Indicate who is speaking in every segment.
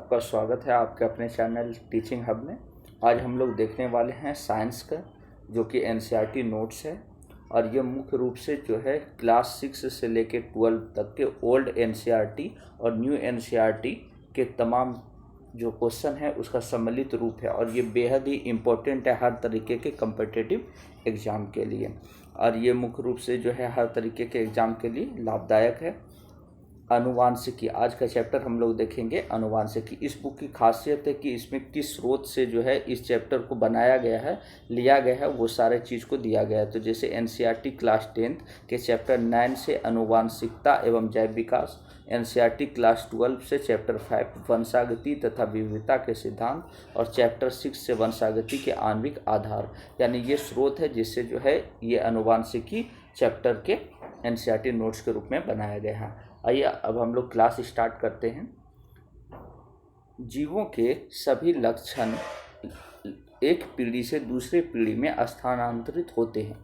Speaker 1: आपका स्वागत है आपके अपने चैनल टीचिंग हब में। आज हम लोग देखने वाले हैं साइंस का, जो कि एनसीईआरटी नोट्स है। और ये मुख्य रूप से जो है क्लास 6 से लेके 12 तक के ओल्ड एनसीईआरटी और न्यू एनसीईआरटी के तमाम जो क्वेश्चन है उसका सम्मिलित रूप है। और ये बेहद ही इम्पोर्टेंट है हर तरीके के कम्पिटिटिव एग्ज़ाम के लिए। और ये मुख्य रूप से जो है हर तरीके के एग्ज़ाम के लिए लाभदायक है। अनुवांशिकी, आज का चैप्टर हम लोग देखेंगे अनुवांशिकी। इस बुक की खासियत है कि इसमें किस स्रोत से जो है इस चैप्टर को बनाया गया है, लिया गया है, वो सारे चीज़ को दिया गया है। तो जैसे एनसीईआरटी क्लास 10 के चैप्टर 9 से अनुवांशिकता एवं जैव विकास, एनसीईआरटी क्लास 12 से चैप्टर 5 वंशागति तथा विविधता के सिद्धांत, और चैप्टर 6 से वंशागति के आणविक आधार। यानी ये स्रोत है जिससे जो है ये अनुवांशिकी चैप्टर के एनसीईआरटी नोट्स के रूप में बनाया गया है। आइए अब हम लोग क्लास स्टार्ट करते हैं। जीवों के सभी लक्षण एक पीढ़ी से दूसरे पीढ़ी में स्थानांतरित होते हैं।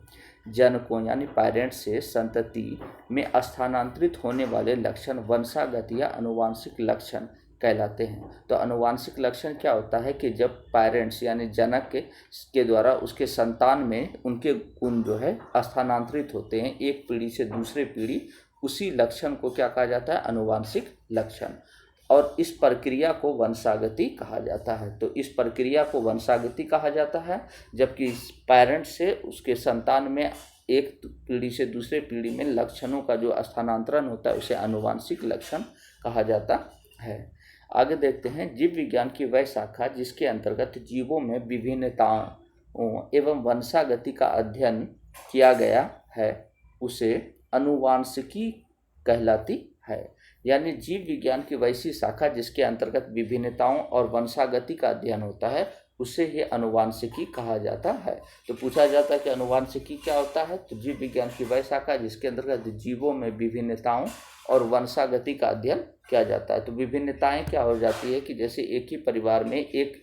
Speaker 1: जनकों यानी पेरेंट्स से संतति में स्थानांतरित होने वाले लक्षण वंशागत या अनुवांशिक लक्षण कहलाते हैं। तो अनुवांशिक लक्षण क्या होता है कि जब पेरेंट्स यानी जनक के द्वारा उसके संतान में उनके गुण जो है स्थानांतरित होते हैं एक पीढ़ी से दूसरे पीढ़ी, उसी लक्षण को क्या कहा जाता है? अनुवांशिक लक्षण। और इस प्रक्रिया को वंशागति कहा जाता है। तो इस प्रक्रिया को वंशागति कहा जाता है, जबकि पेरेंट्स से उसके संतान में एक पीढ़ी से दूसरे पीढ़ी में लक्षणों का जो स्थानांतरण होता है उसे अनुवांशिक लक्षण कहा जाता है। आगे देखते हैं, जीव विज्ञान की वह शाखा जिसके अंतर्गत जीवों में विभिन्नताओं एवं वंशागति का अध्ययन किया गया है उसे अनुवांशिकी कहलाती है। यानी जीव विज्ञान की वैसी शाखा जिसके अंतर्गत विभिन्नताओं और वंशागति का अध्ययन होता है उसे ही अनुवांशिकी कहा जाता है। तो पूछा जाता है कि अनुवांशिकी क्या होता है? तो जीव विज्ञान की वह शाखा जिसके अंतर्गत जीवों में विभिन्नताओं और वंशागति का अध्ययन किया जाता है। तो विभिन्नताएं क्या हो जाती है कि जैसे एक ही परिवार में एक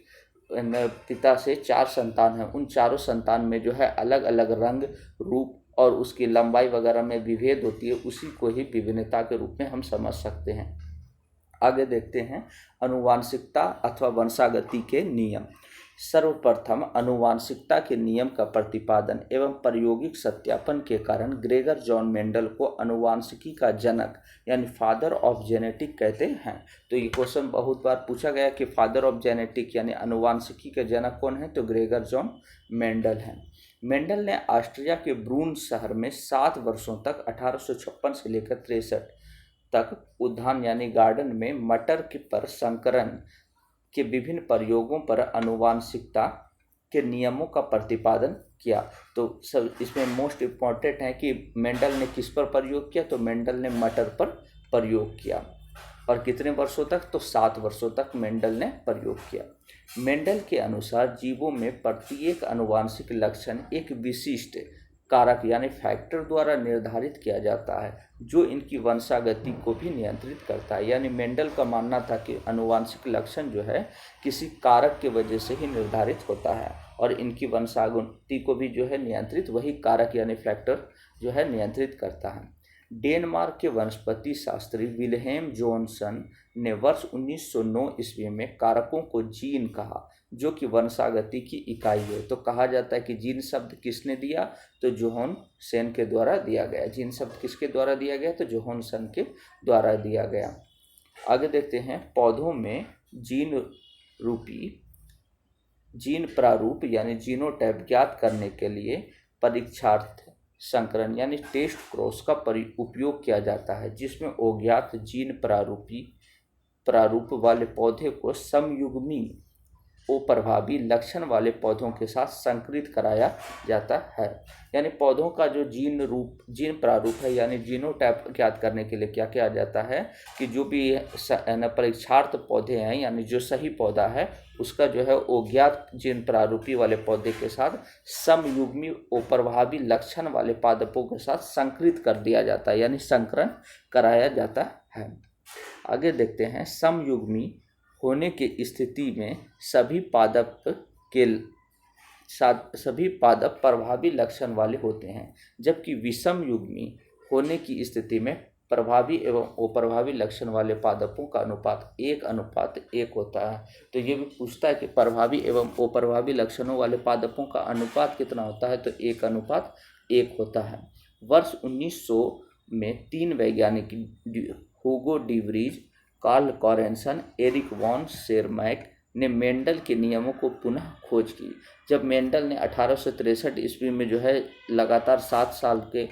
Speaker 1: पिता से 4 संतान हैं, उन चारों संतान में जो है अलग अलग रंग, रूप और उसकी लंबाई वगैरह में विभेद होती है, उसी को ही विभिन्नता के रूप में हम समझ सकते हैं। आगे देखते हैं, अनुवांशिकता अथवा वंशागति के नियम। सर्वप्रथम अनुवांशिकता के नियम का प्रतिपादन एवं प्रायोगिक सत्यापन के कारण ग्रेगर जॉन मेंडल को अनुवांशिकी का जनक यानी फादर ऑफ जेनेटिक कहते हैं। तो ये क्वेश्चन बहुत बार पूछा गया कि फादर ऑफ जेनेटिक यानी अनुवांशिकी के जनक कौन है? तो ग्रेगर जॉन मेंडल हैं। मेंडल ने ऑस्ट्रिया के ब्रून शहर में 7 वर्षों तक 1856 से लेकर 63 तक उद्यान यानी गार्डन में मटर के पर संकरण के विभिन्न प्रयोगों पर अनुवांशिकता के नियमों का प्रतिपादन किया। तो सब इसमें मोस्ट इम्पॉर्टेंट है कि मेंडल ने किस पर प्रयोग किया? तो मेंडल ने मटर पर प्रयोग किया। और कितने वर्षों तक? तो 7 वर्षों तक मेंडल ने प्रयोग किया। मेंडल के अनुसार जीवों में प्रत्येक अनुवांशिक लक्षण एक विशिष्ट कारक यानी फैक्टर द्वारा निर्धारित किया जाता है जो इनकी वंशागति को भी नियंत्रित करता है। यानी मेंडल का मानना था कि अनुवांशिक लक्षण जो है किसी कारक की वजह से ही निर्धारित होता है और इनकी वंशागति को भी जो है नियंत्रित वही कारक यानी फैक्टर जो है नियंत्रित करता है। डेनमार्क के वनस्पति शास्त्री विल्हेम जॉनसन ने वर्ष 1909 ईस्वी में कारकों को जीन कहा, जो कि वंशागति की इकाई है। तो कहा जाता है कि जीन शब्द किसने दिया? तो जोहानसन के द्वारा दिया गया। जीन शब्द किसके द्वारा दिया गया? तो जोहानसन के द्वारा दिया गया। आगे देखते हैं, पौधों में जीन प्रारूप यानी जीनोटाइप ज्ञात करने के लिए परीक्षार्थ संकरण यानी टेस्ट क्रॉस का उपयोग किया जाता है, जिसमें अज्ञात जीन प्रारूप वाले पौधे को समयुग्मी अप्रभावी लक्षण वाले पौधों के साथ संकरित कराया जाता है। यानी पौधों का जो जीन प्रारूप है यानी जीनोटाइप ज्ञात करने के लिए क्या किया जाता है कि जो भी परीक्षार्थ पौधे हैं यानी जो सही पौधा है उसका जो है अज्ञात जीन प्रारूपी वाले पौधे के साथ समयुग्मी अप्रभावी लक्षण वाले पादपों के साथ संकरित कर दिया जाता है, यानी संकरण कराया जाता है। आगे देखते हैं, समयुग्मी होने की स्थिति में सभी पादप प्रभावी लक्षण वाले होते हैं, जबकि विषम युग्मी होने की स्थिति में प्रभावी एवं अप्रभावी लक्षण वाले पादपों का अनुपात 1:1 होता है। तो ये भी पूछता है कि प्रभावी एवं अप्रभावी लक्षणों वाले पादपों का अनुपात कितना होता है, तो 1:1 होता है। वर्ष 1900 में 3 वैज्ञानिक Hugo de Vries, Karl Correns, Erich von Tschermak ने मेंडल के नियमों को पुनः खोज की। जब मेंडल ने 1863 ईस्वी में जो है लगातार 7 साल के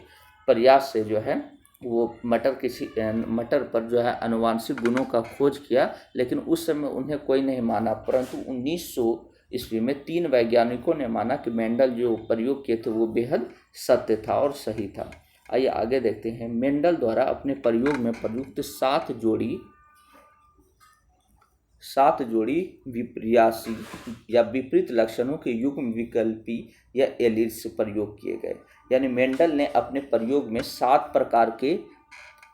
Speaker 1: प्रयास से जो है वो मटर पर जो है आनुवांशिक गुणों का खोज किया, लेकिन उस समय उन्हें कोई नहीं माना। परंतु 1900 ईस्वी में 3 वैज्ञानिकों ने माना कि मेंडल जो प्रयोग किए थे वो बेहद सत्य था और सही था। आइए आगे देखते हैं। मेंडल द्वारा अपने प्रयोग में प्रयुक्त 7 जोड़ी विपर्यासी या विपरीत लक्षणों के युग्म विकल्पी या एलील्स प्रयोग किए गए। यानी मेंडल ने अपने प्रयोग में 7 प्रकार के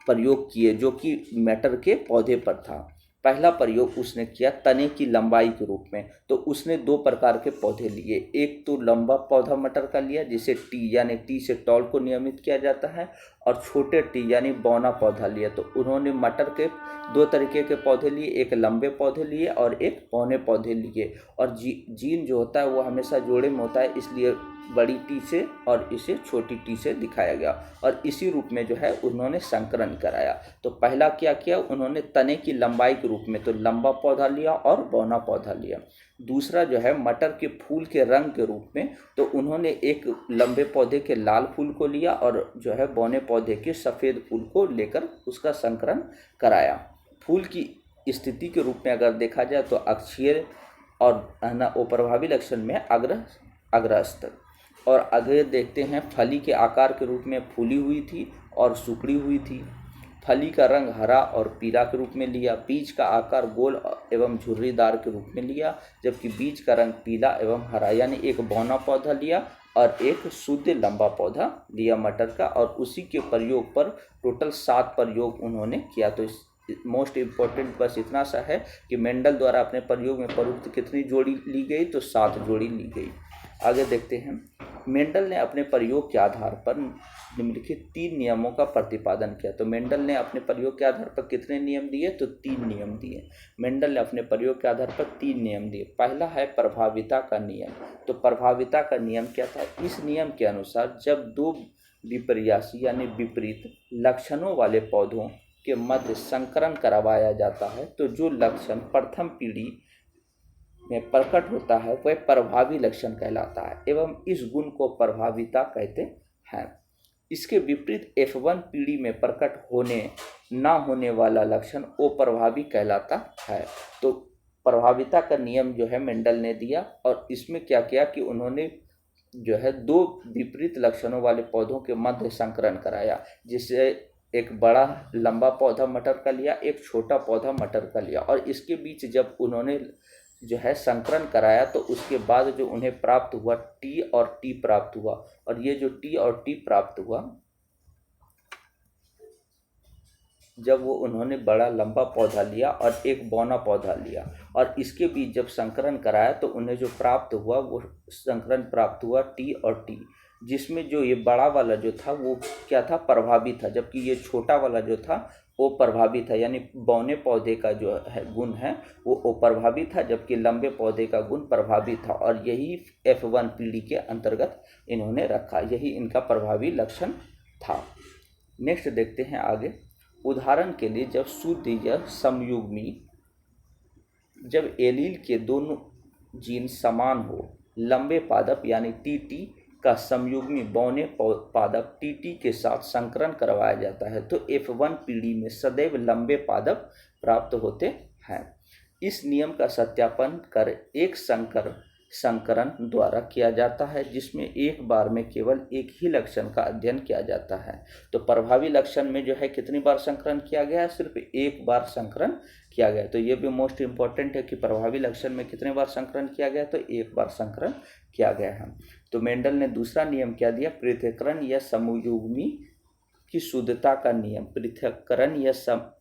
Speaker 1: प्रयोग किए जो कि मटर के पौधे पर था। पहला प्रयोग उसने किया तने की लंबाई के रूप में। तो उसने 2 प्रकार के पौधे लिए। एक तो लंबा पौधा मटर का लिया जिसे टी यानी टी से टॉल को नियमित किया जाता है, और छोटे टी यानी बौना पौधा लिया। तो उन्होंने मटर के 2 तरीके के पौधे लिए, एक लंबे पौधे लिए और एक बौने पौधे लिए। और जीन जो होता है वो हमेशा जोड़े में होता है, इसलिए बड़ी टी से और इसे छोटी टी से दिखाया गया, और इसी रूप में जो है उन्होंने संकरण कराया। तो पहला क्या किया, उन्होंने तने की लंबाई के रूप में तो लंबा पौधा लिया और बौना पौधा लिया। दूसरा जो है मटर के फूल के रंग के रूप में, तो उन्होंने एक लंबे पौधे के लाल फूल को लिया और जो है बौने पौधे के सफ़ेद फूल को लेकर उसका संकरण कराया। फूल की स्थिति के रूप में अगर देखा जाए तो अक्षीय और अप्रभावी लक्षण में अग्रस्त। और आगे देखते हैं, फली के आकार के रूप में फूली हुई थी और सुकड़ी हुई थी। फली का रंग हरा और पीला के रूप में लिया। बीज का आकार गोल एवं झुर्रीदार के रूप में लिया, जबकि बीज का रंग पीला एवं हरा। यानी एक बौना पौधा लिया और एक शुद्ध लंबा पौधा लिया मटर का, और उसी के प्रयोग पर टोटल 7 प्रयोग उन्होंने किया। तो मोस्ट इम्पोर्टेंट बस इतना सा है कि मेंडल द्वारा अपने प्रयोग में प्रयुक्त कितनी जोड़ी ली गई, तो 7 जोड़ी ली गई। आगे देखते हैं। मेंडल ने अपने प्रयोग के आधार पर निम्नलिखित 3 नियमों का प्रतिपादन किया। तो मेंडल ने अपने प्रयोग के आधार पर कितने नियम दिए, तो 3 नियम दिए। मेंडल ने अपने प्रयोग के आधार पर 3 नियम दिए। पहला है प्रभाविता का नियम। तो प्रभाविता का नियम क्या था, इस नियम के अनुसार जब 2 विपर्यासी यानी विपरीत लक्षणों वाले पौधों के मध्य संकरण करवाया जाता है, तो जो लक्षण प्रथम पीढ़ी में प्रकट होता है वह प्रभावी लक्षण कहलाता है एवं इस गुण को प्रभाविता कहते हैं। इसके विपरीत F1 पीढ़ी में प्रकट होने वाला लक्षण अप्रभावी कहलाता है। तो प्रभाविता का नियम जो है मेंडल ने दिया, और इसमें क्या किया कि उन्होंने जो है 2 विपरीत लक्षणों वाले पौधों के मध्य संकरण कराया, जिससे एक बड़ा लंबा पौधा मटर का लिया, एक छोटा पौधा मटर का लिया, और इसके बीच जब उन्होंने जो है संकरण कराया तो उसके बाद जो उन्हें प्राप्त हुआ टी और टी प्राप्त हुआ। और ये जो टी और टी प्राप्त हुआ, जब वो उन्होंने बड़ा लंबा पौधा लिया और एक बौना पौधा लिया और इसके बीच जब संकरण कराया तो उन्हें जो प्राप्त हुआ वो संकरण प्राप्त हुआ टी और टी, जिसमें जो ये बड़ा वाला जो था वो क्या था, प्रभावी था, जबकि ये छोटा वाला जो था वो प्रभावी था। यानी बौने पौधे का जो है गुण है वो अप्रभावी था, जबकि लंबे पौधे का गुण प्रभावी था। और यही F1 पीढ़ी के अंतर्गत इन्होंने रखा, यही इनका प्रभावी लक्षण था। नेक्स्ट देखते हैं आगे। उदाहरण के लिए जब शुद्ध या समयुग्मी, जब एलील के दोनों जीन समान हो, लंबे पादप यानी टीटी का समयुग्मी बौने पादप टीटी के साथ संकरण करवाया जाता है तो F1 पीढ़ी में सदैव लंबे पादप प्राप्त होते हैं। इस नियम का सत्यापन कर एक संकरण द्वारा किया जाता है, जिसमें एक बार में केवल एक ही लक्षण का अध्ययन किया जाता है। तो प्रभावी लक्षण में जो है कितनी बार संकरण किया गया, सिर्फ एक बार संकरण किया गया। तो ये भी मोस्ट इम्पॉर्टेंट है कि प्रभावी लक्षण में कितने बार संकरण किया गया, तो एक बार संकरण किया गया है। तो मेंडल ने दूसरा नियम क्या दिया, पृथक्करण या समयुग्मी की शुद्धता का नियम, पृथक्करण या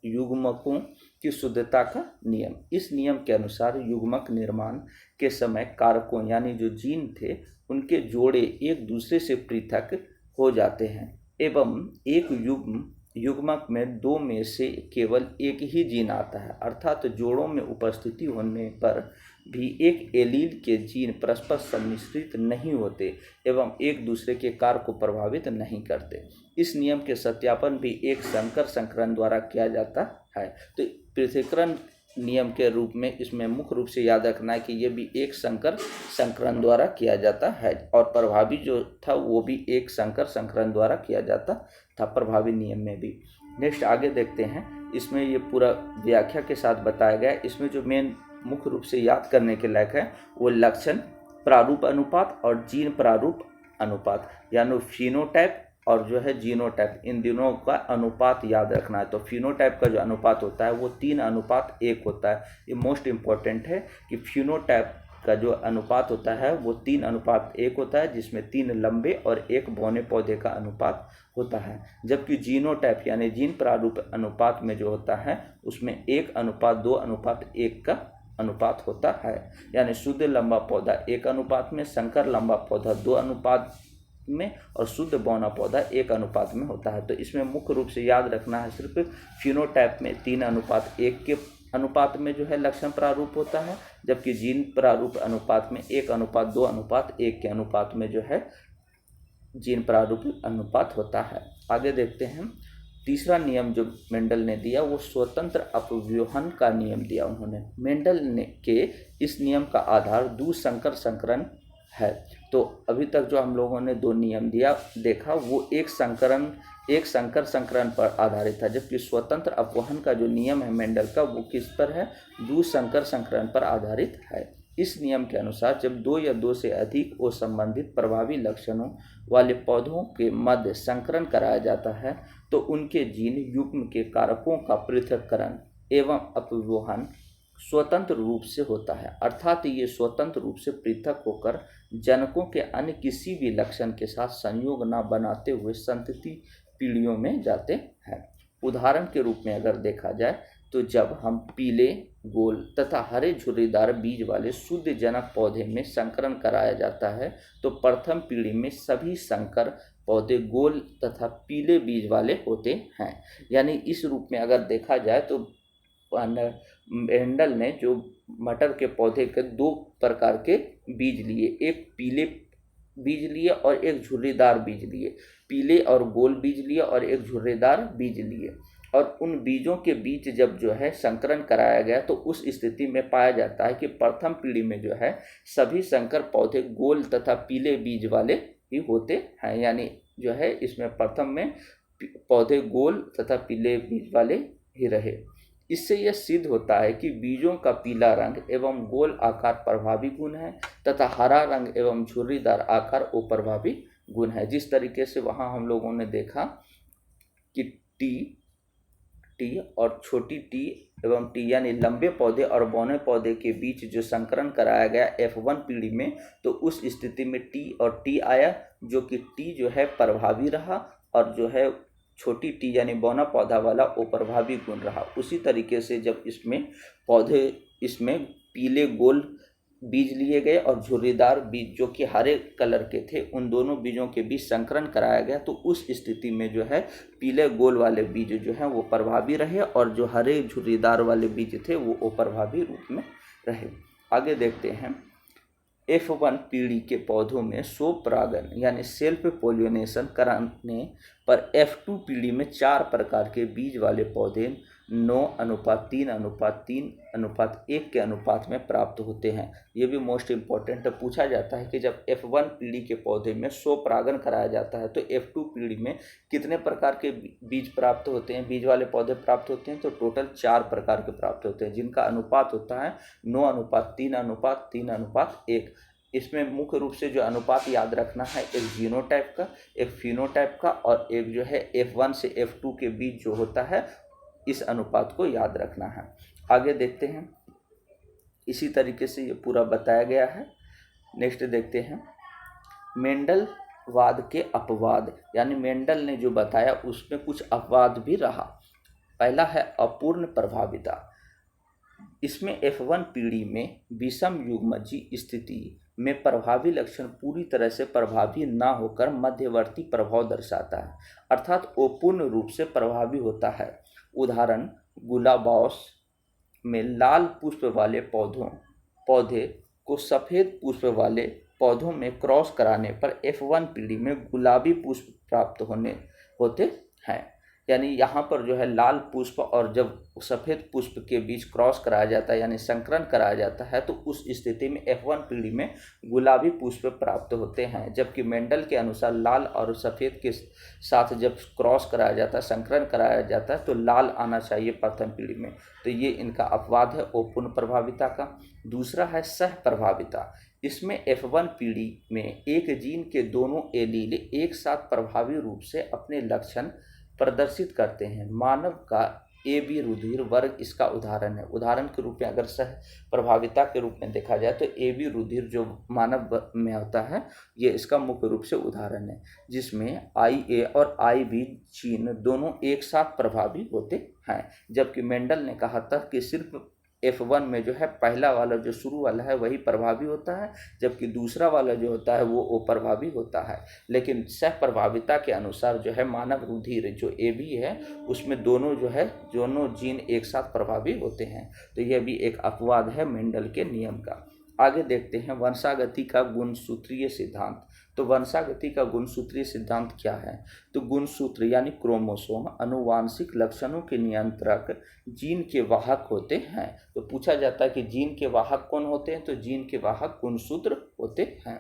Speaker 1: युग्मकों की शुद्धता का नियम। इस नियम के अनुसार युग्मक निर्माण के समय कारकों यानी जो जीन थे उनके जोड़े एक दूसरे से पृथक हो जाते हैं एवं एक युग्म युग्मक में दो में से केवल एक ही जीन आता है, अर्थात जोड़ों में उपस्थिति होने पर भी एक एलील के जीन परस्पर सम्मिश्रित नहीं होते एवं एक दूसरे के कार्य को प्रभावित नहीं करते। इस नियम के सत्यापन भी एक संकर संकरण द्वारा किया जाता है। तो पृथक्करण नियम के रूप में इसमें मुख्य रूप से याद रखना है कि ये भी एक संकर संकरण द्वारा किया जाता है और प्रभावी जो था वो भी एक संकर संकरण द्वारा किया जाता था, प्रभावी नियम में भी। नेक्स्ट आगे देखते हैं, इसमें ये पूरा व्याख्या के साथ बताया गया है। इसमें जो मेन मुख्य रूप से याद करने के लायक है वो लक्षण प्रारूप अनुपात और जीन प्रारूप अनुपात, यानी फिनोटाइप और जो है जीनोटाइप, इन दोनों का अनुपात याद रखना है। तो फिनोटाइप का जो अनुपात होता है वो 3:1 होता है। ये मोस्ट इम्पॉर्टेंट है कि फिनोटाइप का जो अनुपात होता है वो 3:1 होता है, जिसमें 3 लंबे और 1 बौने पौधे का अनुपात होता है। जबकि जीनोटाइप यानी जीन प्रारूप अनुपात में जो होता है उसमें 1:2:1 का अनुपात होता है, यानी शुद्ध लंबा पौधा 1 अनुपात में, संकर लंबा पौधा 2 अनुपात में और शुद्ध बौना पौधा 1 अनुपात में होता है। तो इसमें मुख्य रूप से याद रखना है सिर्फ फिनोटाइप में 3:1 के अनुपात में जो है लक्षण प्रारूप होता है, जबकि जीन प्रारूप अनुपात में 1:2:1 के अनुपात में जो है जीन प्रारूप अनुपात होता है। आगे देखते हैं, तीसरा नियम जो मेंडल ने दिया वो स्वतंत्र अपव्यूहन का नियम दिया उन्होंने। मेंडल ने के इस नियम का आधार द्विसंकर संकरण है। तो अभी तक जो हम लोगों ने 2 नियम देखा वो एक संकर संकरण पर आधारित था, जबकि स्वतंत्र अपवहन का जो नियम है मेंडल का वो किस पर है, द्विसंकर संकरण पर आधारित है। इस नियम के अनुसार जब 2 या 2 से अधिक वो संबंधित प्रभावी लक्षणों वाले पौधों के मध्य संकरण कराया जाता है तो उनके जीन युग्म के कारकों का पृथक्करण एवं अपव्यूहन स्वतंत्र रूप से होता है, अर्थात ये स्वतंत्र रूप से पृथक होकर जनकों के अन्य किसी भी लक्षण के साथ संयोग न बनाते हुए संतति पीढ़ियों में जाते हैं। उदाहरण के रूप में अगर देखा जाए तो जब हम पीले, गोल तथा हरे झुर्रीदार बीज वाले शुद्ध जनक पौधे में संकरण कराया जाता है तो प्रथम पीढ़ी में सभी संकर पौधे गोल तथा पीले बीज वाले होते हैं। यानी इस रूप में अगर देखा जाए तो मेंडल ने जो मटर के पौधे के 2 प्रकार के बीज लिए, एक पीले बीज लिए और एक झुर्रीदार बीज लिए, पीले और गोल बीज लिए और एक झुर्रीदार बीज लिए, और उन बीजों के बीच जब जो है संकरण कराया गया तो उस स्थिति में पाया जाता है कि प्रथम पीढ़ी में जो है सभी संकर पौधे गोल तथा पीले बीज वाले ही होते हैं। यानी जो है इसमें प्रथम में पौधे गोल तथा पीले बीज वाले ही रहे। इससे यह सिद्ध होता है कि बीजों का पीला रंग एवं गोल आकार प्रभावी गुण है तथा हरा रंग एवं झुर्रीदार आकार अप्रभावी गुण है। जिस तरीके से वहाँ हम लोगों ने देखा कि टी और छोटी टी एवं टी यानी लंबे पौधे और बौने पौधे के बीच जो संकरण कराया गया F1 पीढ़ी में, तो उस स्थिति में टी और टी आया, जो कि टी जो है प्रभावी रहा और जो है छोटी टी यानी बौना पौधा वाला अप्रभावी गुण रहा। उसी तरीके से जब इसमें पीले गोल बीज लिए गए और झुर्रीदार बीज जो कि हरे कलर के थे, उन दोनों बीजों के बीच संकरण कराया गया तो उस स्थिति में जो है पीले गोल वाले बीज जो हैं वो प्रभावी रहे और जो हरे झुर्रीदार वाले बीज थे वो अप्रभावी रूप में रहे। आगे देखते हैं, F1 पीढ़ी के पौधों में स्वपरागन यानी सेल्फ पोलिनेशन कराने पर F2 पीढ़ी में 4 प्रकार के बीज वाले पौधे 9:3:3:1 के अनुपात में प्राप्त होते हैं। ये भी मोस्ट इम्पॉर्टेंट है, पूछा जाता है कि जब F1 पीढ़ी के पौधे में स्वपरागन कराया जाता है तो F2 पीढ़ी में कितने प्रकार के बीज प्राप्त होते हैं, बीज वाले पौधे प्राप्त होते हैं, तो टोटल 4 प्रकार के प्राप्त होते हैं, जिनका अनुपात होता है 9:3:3:1। इसमें मुख्य रूप से जो अनुपात याद रखना है, एक जीनोटाइप का, एक फिनोटाइप का और एक जो है F1 से F2 के बीच जो होता है, इस अनुपात को याद रखना है। आगे देखते हैं, इसी तरीके से ये पूरा बताया गया है। नेक्स्ट देखते हैं, मेंडलवाद के अपवाद, यानी मेंडल ने जो बताया उसमें कुछ अपवाद भी रहा। पहला है अपूर्ण प्रभाविता। इसमें F1 पीढ़ी में विषम युग्मजीय स्थिति में प्रभावी लक्षण पूरी तरह से प्रभावी ना होकर मध्यवर्ती प्रभाव दर्शाता है, अर्थात वो पूर्ण रूप से प्रभावी होता है। उदाहरण, गुलाबॉस में लाल पुष्प वाले पौधे को सफ़ेद पुष्प वाले पौधों में क्रॉस कराने पर F1 पीढ़ी में गुलाबी पुष्प प्राप्त होते हैं। यानी यहाँ पर जो है लाल पुष्प और जब सफ़ेद पुष्प के बीच क्रॉस कराया जाता है यानी संकरण कराया जाता है तो उस स्थिति में F1 पीढ़ी में गुलाबी पुष्प प्राप्त होते हैं। जबकि मेंडल के अनुसार लाल और सफ़ेद के साथ जब क्रॉस कराया जाता है, संकरण कराया जाता है तो लाल आना चाहिए प्रथम पीढ़ी में। तो ये इनका अपवाद है अपूर्ण प्रभाविता का। दूसरा है सह प्रभाविता। इसमें F1 पीढ़ी में एक जीन के दोनों एलील एक साथ प्रभावी रूप से अपने लक्षण प्रदर्शित करते हैं। मानव का AB रुधिर वर्ग इसका उदाहरण है। उदाहरण के रूप में अगर सह प्रभाविता के रूप में देखा जाए तो AB रुधिर जो मानव में होता है ये इसका मुख्य रूप से उदाहरण है, जिसमें IA और IB जीन दोनों एक साथ प्रभावी होते हैं। जबकि मेंडल ने कहा था कि सिर्फ F1 में जो है पहला वाला जो शुरू वाला है वही प्रभावी होता है, जबकि दूसरा वाला जो होता है वो अप्रभावी होता है। लेकिन सह प्रभाविता के अनुसार जो है मानव रुधिर जो AB है उसमें दोनों जीन एक साथ प्रभावी होते हैं। तो यह भी एक अपवाद है मेंडल के नियम का। आगे देखते हैं वंशागति का गुणसूत्रीय सिद्धांत। तो वंशागति का गुणसूत्रीय सिद्धांत क्या है? तो गुणसूत्र यानी क्रोमोसोम आनुवांशिक लक्षणों के नियंत्रक जीन के वाहक होते हैं। तो पूछा जाता है कि जीन के वाहक कौन होते हैं? तो जीन के वाहक गुणसूत्र होते हैं।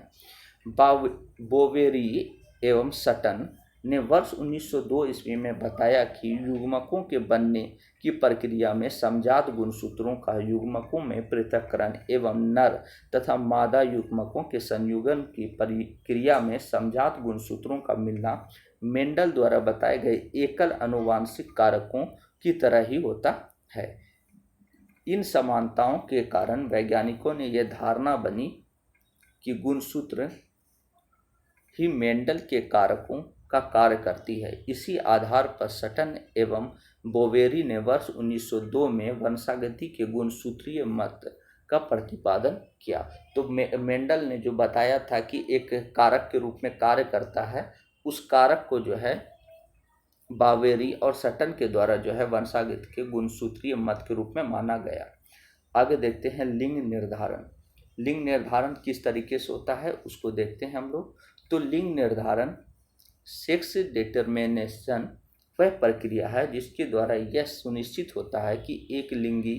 Speaker 1: बोवेरी एवं सटन ने वर्ष 1902 ईस्वी में बताया कि युग्मकों के बनने की प्रक्रिया में समजात गुणसूत्रों का युग्मकों में पृथक्करण एवं नर तथा मादा युग्मकों के संयुगन की प्रक्रिया में समजात गुणसूत्रों का मिलना मेंडल द्वारा बताए गए एकल आनुवांशिक कारकों की तरह ही होता है। इन समानताओं के कारण वैज्ञानिकों ने यह धारणा बनी कि गुणसूत्र ही मेंडल के कारकों का कार्य करती है। इसी आधार पर सटन एवं बोवेरी ने वर्ष 1902 में वंशागति के गुणसूत्रीय मत का प्रतिपादन किया। तो मेंडल ने जो बताया था कि एक कारक के रूप में कार्य करता है, उस कारक को जो है बोवेरी और सटन के द्वारा जो है वंशागति के गुणसूत्रीय मत के रूप में माना गया। आगे देखते हैं लिंग निर्धारण। लिंग निर्धारण किस तरीके से होता है उसको देखते हैं हम लोग। तो लिंग निर्धारण सेक्स डिटर्मिनेशन वह प्रक्रिया है जिसके द्वारा यह सुनिश्चित होता है कि एक लिंगी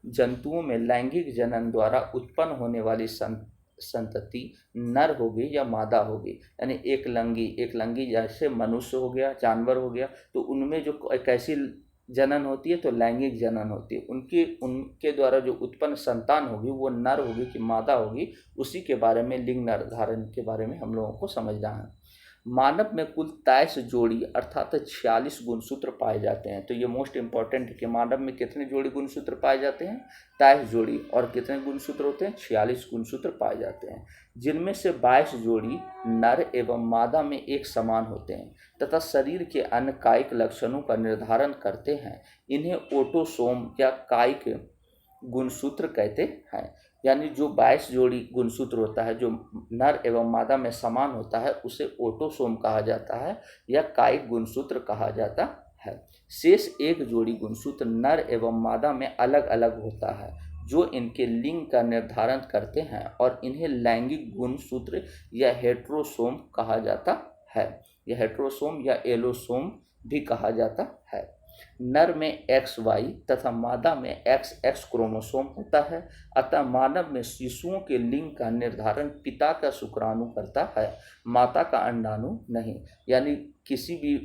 Speaker 1: जंतुओं में लैंगिक जनन द्वारा उत्पन्न होने वाली संतति नर होगी या मादा होगी। यानी एक लंगी जैसे मनुष्य हो गया, जानवर हो गया, तो उनमें जो कैसी जनन होती है तो लैंगिक जनन होती है। उनके द्वारा जो उत्पन्न संतान होगी वो नर होगी कि मादा होगी, उसी के बारे में लिंग निर्धारण के बारे में हम लोगों को समझना है। मानव में कुल 23 जोड़ी अर्थात 46 गुणसूत्र पाए जाते हैं। तो ये मोस्ट इंपॉर्टेंट है कि मानव में कितने जोड़ी गुणसूत्र पाए जाते हैं? 23 जोड़ी। और कितने गुणसूत्र होते हैं? 46 गुणसूत्र पाए जाते हैं, जिनमें से 22 जोड़ी नर एवं मादा में एक समान होते हैं तथा शरीर के अन्य कायिक लक्षणों का निर्धारण करते हैं। इन्हें ऑटोसोम या कायिक गुणसूत्र कहते हैं। यानी जो 22 जोड़ी गुणसूत्र होता है जो नर एवं मादा में समान होता है उसे ऑटोसोम कहा जाता है या कायिक गुणसूत्र कहा जाता है। शेष एक जोड़ी गुणसूत्र नर एवं मादा में अलग अलग होता है जो इनके लिंग का निर्धारण करते हैं और इन्हें लैंगिक गुणसूत्र या हेटेरोसोम कहा जाता है। यह हेटेरोसोम या एलोसोम भी कहा जाता है। नर में XY तथा मादा में XX क्रोमोसोम होता है। अतः मानव में शिशुओं के लिंग का निर्धारण पिता का शुक्राणु करता है, माता का अंडाणु नहीं। यानी किसी भी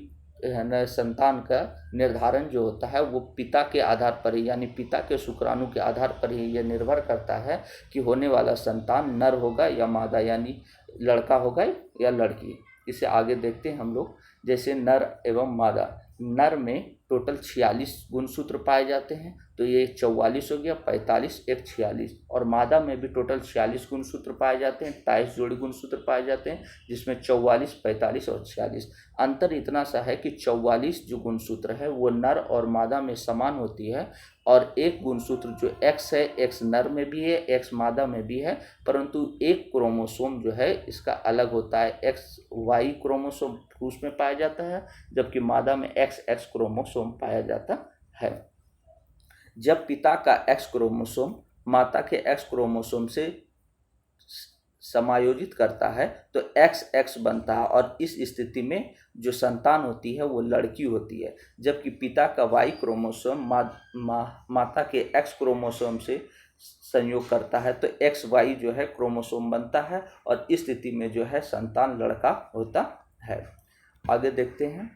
Speaker 1: संतान का निर्धारण जो होता है वो पिता के आधार पर ही यानी पिता के शुक्राणु के आधार पर ही यह निर्भर करता है कि होने वाला संतान नर होगा या मादा, यानी लड़का होगा या लड़की। इसे आगे देखते हैं हम लोग। जैसे नर एवं मादा, नर में टोटल 46 गुणसूत्र पाए जाते हैं तो ये 44 हो गया, 45 एक 46, और मादा में भी टोटल 46 गुणसूत्र पाए जाते हैं, 23 जोड़ी गुणसूत्र पाए जाते हैं, जिसमें 44, 45 और 46। अंतर इतना सा है कि 44 जो गुणसूत्र है वो नर और मादा में समान होती है, और एक गुणसूत्र जो एक्स है, एक्स नर में भी है, एक्स मादा में भी है, परंतु एक क्रोमोसोम जो है इसका अलग होता है, एक्स वाई क्रोमोसोम पुरुष में पाया जाता है, जबकि मादा में एक्स एक्स क्रोमोसोम पाया जाता है। जब पिता का एक्स क्रोमोसोम माता के एक्स क्रोमोसोम से समायोजित करता है तो एक्स एक्स बनता है, और इस स्थिति में जो संतान होती है वो लड़की होती है। जबकि पिता का वाई क्रोमोसोम माता के एक्स क्रोमोसोम से संयोग करता है तो एक्स वाई जो है क्रोमोसोम बनता है, और इस स्थिति में जो है संतान लड़का होता है। आगे देखते हैं।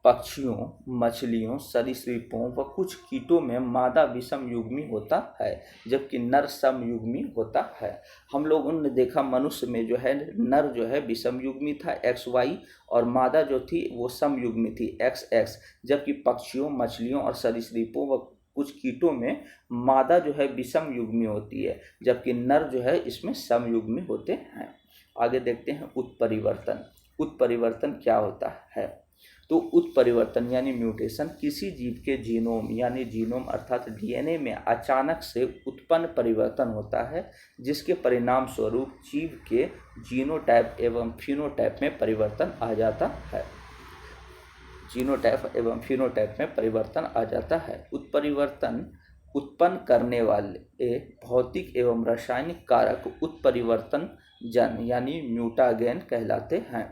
Speaker 1: पक्षियों, मछलियों, सरीसृपों व कुछ कीटों में मादा विषमयुग्मी होता है, जबकि नर समयुग्मी होता है। हम लोगों ने देखा मनुष्य में जो है नर जो है विषमयुग्मी था एक्स वाई, और मादा जो थी वो समयुग्मी थी एक्स एक्स। जबकि पक्षियों, मछलियों और सरीसृपों व कुछ कीटों में मादा जो है विषमयुग्मी होती है, जबकि नर जो है इसमें समयुग्मी होते हैं। आगे देखते हैं उत्परिवर्तन। उत्परिवर्तन क्या होता है? तो उत्परिवर्तन यानी म्यूटेशन किसी जीव के जीनोम यानी जीनोम अर्थात डीएनए में अचानक से उत्पन्न परिवर्तन होता है, जिसके परिणाम स्वरूप जीव के जीनोटाइप एवं फिनोटाइप में परिवर्तन आ जाता है। जीनोटाइप एवं फिनोटाइप में परिवर्तन आ जाता है। उत्परिवर्तन उत्पन्न करने वाले भौतिक एवं रासायनिक कारक उत्परिवर्तन जन यानी म्यूटागेन कहलाते हैं।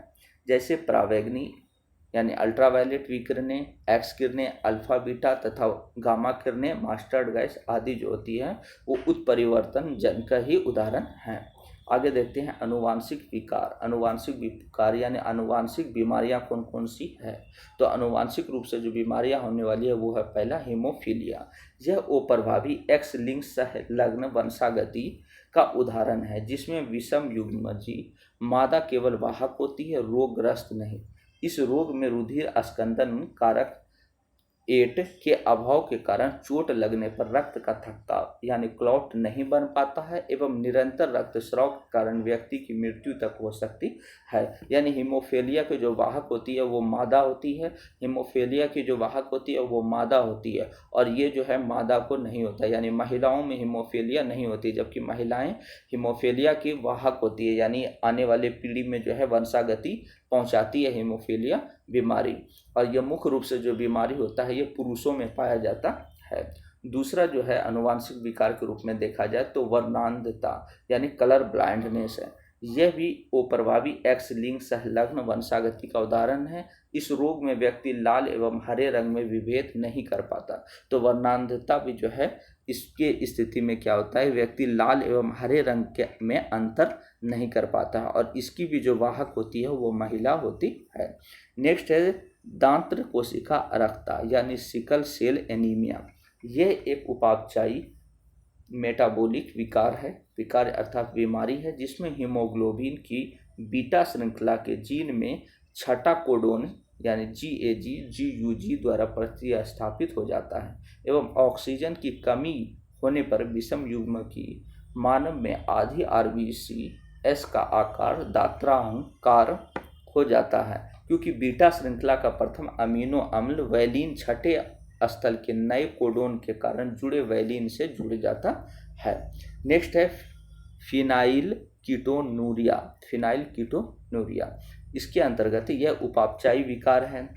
Speaker 1: जैसे परावैंगनी यानी अल्ट्रावायलेट विकिरणें, एक्स किरणें, अल्फा बीटा तथा गामा किरणें, मास्टर्ड गैस आदि जो होती हैं वो उत्परिवर्तन जन का ही उदाहरण हैं। आगे देखते हैं अनुवांशिक विकार। अनुवांशिक विकार यानी अनुवांशिक बीमारियां कौन कौन सी है? तो अनुवांशिक रूप से जो बीमारियां होने वाली है वो है पहला हीमोफीलिया। यह अप्रभावी एक्स लिंक संलग्न वंशागति का उदाहरण है, जिसमें विषम युग्मजी मादा केवल वाहक होती है, रोगग्रस्त नहीं। इस रोग में रुधिर स्कंदन कारक 8 के अभाव के कारण चोट लगने पर रक्त का थक्का यानी क्लॉट नहीं बन पाता है, एवं निरंतर रक्तस्राव के कारण व्यक्ति की मृत्यु तक हो सकती है। यानी हीमोफीलिया की जो वाहक होती है वो मादा होती है, हीमोफीलिया की जो वाहक होती है वो मादा होती है, और ये जो है मादा को नहीं होता, यानी महिलाओं में हीमोफीलिया नहीं होती, जबकि महिलाएं हीमोफीलिया की वाहक होती है, यानी आने वाले पीढ़ी में जो है वंशागति पहुंचाती है हीमोफीलिया बीमारी। और यह मुख्य रूप से जो बीमारी होता है ये पुरुषों में पाया जाता है। दूसरा जो है अनुवांशिक विकार के रूप में देखा जाए तो वर्णांधता यानी कलर ब्लाइंडनेस है। यह भी अप्रभावी एक्स लिंक संलग्न वंशागति का उदाहरण है। इस रोग में व्यक्ति लाल एवं हरे रंग में विभेद नहीं कर पाता। तो वर्णांधता भी जो है इसके स्थिति में क्या होता है, व्यक्ति लाल एवं हरे रंग के में अंतर नहीं कर पाता है, और इसकी भी जो वाहक होती है वो महिला होती है। नेक्स्ट है दांत्र कोशिका अरक्ता यानी सिकल सेल एनीमिया। यह एक उपापचयी मेटाबॉलिक विकार है, विकार अर्थात बीमारी है, जिसमें हीमोग्लोबिन की बीटा श्रृंखला के जीन में छठा कोडोन यानी GAG GUG द्वारा प्रतिस्थापित हो जाता है, एवं ऑक्सीजन की कमी होने पर विषम युग्म की मानव में आधी RBCs का आकार दात्रांकार हो जाता है, क्योंकि बीटा श्रृंखला का प्रथम अमीनो अम्ल वैलीन छठे स्थल के नए कोडोन के कारण जुड़े वैलीन से जुड़ जाता है। नेक्स्ट है फिनाइल कीटोनूरिया। फिनाइल कीटोनूरिया इसके अंतर्गत यह उपापचयी विकार है,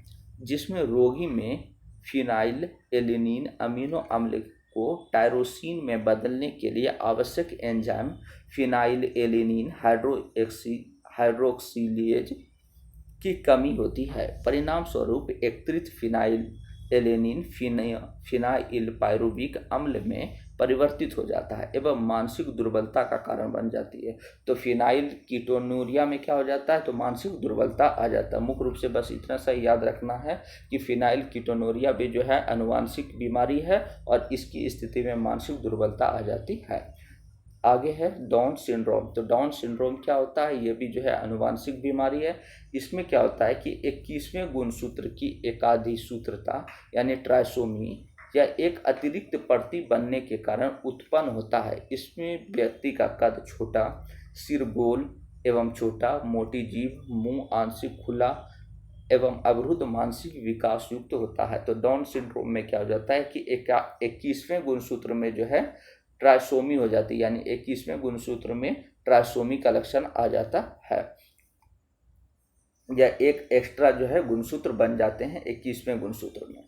Speaker 1: जिसमें रोगी में फिनाइल एलेनिन अमीनो अम्ल को टायरोसिन में बदलने के लिए आवश्यक एंजाइम फिनाइल एलेनिन हाइड्रोक्सिलेज की कमी होती है। परिणाम स्वरूप एकत्रित फिनाइल एलेनिन फिनाइल पायरुविक अम्ल में परिवर्तित हो जाता है एवं मानसिक दुर्बलता का कारण बन जाती है। तो फिनाइल कीटोनूरिया में क्या हो जाता है, तो मानसिक दुर्बलता आ जाता है। मुख्य रूप से बस इतना सा याद रखना है कि फिनाइल कीटोनूरिया भी जो है अनुवांशिक बीमारी है और इसकी स्थिति में मानसिक दुर्बलता आ जाती है। आगे है डाउन सिंड्रोम। तो डाउन सिंड्रोम क्या होता है, ये भी जो है आनुवांशिक बीमारी है। इसमें क्या होता है कि 21वें गुणसूत्र की एकाधिसूत्रता यानी ट्राइसोमी या एक अतिरिक्त प्रति बनने के कारण उत्पन्न होता है। इसमें व्यक्ति का कद छोटा, सिर गोल एवं छोटा, मोटी जीभ, मुंह आंशिक खुला एवं अवरुद्ध मानसिक विकास युक्त होता है। तो डाउन सिंड्रोम में क्या हो जाता है कि 21वें गुणसूत्र में जो है ट्राइसोमी हो जाती है, यानी 21वें गुणसूत्र में ट्राइसोमी का लक्षण आ जाता है, या एक एक्स्ट्रा जो है गुणसूत्र बन जाते हैं 21वें गुणसूत्र में।